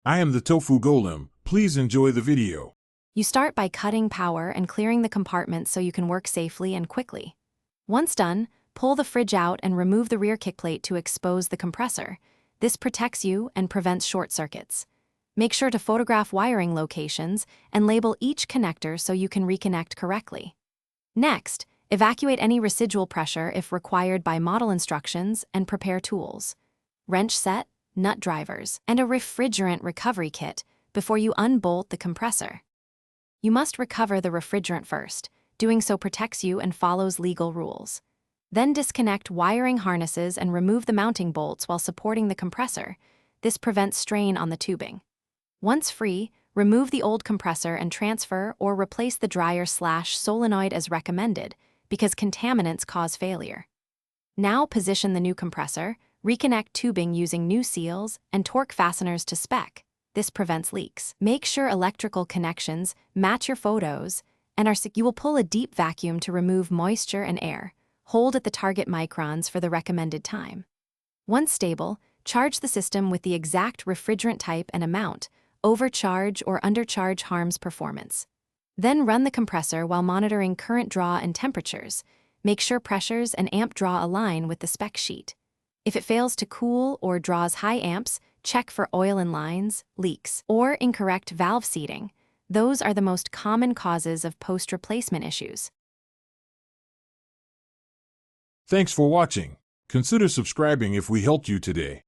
I am the Tofu Golem. Please enjoy the video. You start by cutting power and clearing the compartments so you can work safely and quickly. Once done, pull the fridge out and remove the rear kickplate to expose the compressor. This protects you and prevents short circuits. Make sure to photograph wiring locations and label each connector so you can reconnect correctly. Next, evacuate any residual pressure if required by model instructions and prepare tools, wrench set, nut drivers, and a refrigerant recovery kit before you unbolt the compressor. You must recover the refrigerant first. Doing so protects you and follows legal rules. Then disconnect wiring harnesses and remove the mounting bolts while supporting the compressor. This prevents strain on the tubing. Once free, remove the old compressor and transfer or replace the dryer/solenoid as recommended because contaminants cause failure. Now position the new compressor, reconnect tubing using new seals, and torque fasteners to spec. This prevents leaks. Make sure electrical connections match your photos and you will pull a deep vacuum to remove moisture and air. Hold at the target microns for the recommended time. Once stable, charge the system with the exact refrigerant type and amount. Overcharge or undercharge harms performance. Then run the compressor while monitoring current draw and temperatures. Make sure pressures and amp draw align with the spec sheet. If it fails to cool or draws high amps, check for oil in lines, leaks, or incorrect valve seating. Those are the most common causes of post-replacement issues. Thanks for watching. Consider subscribing if we helped you today.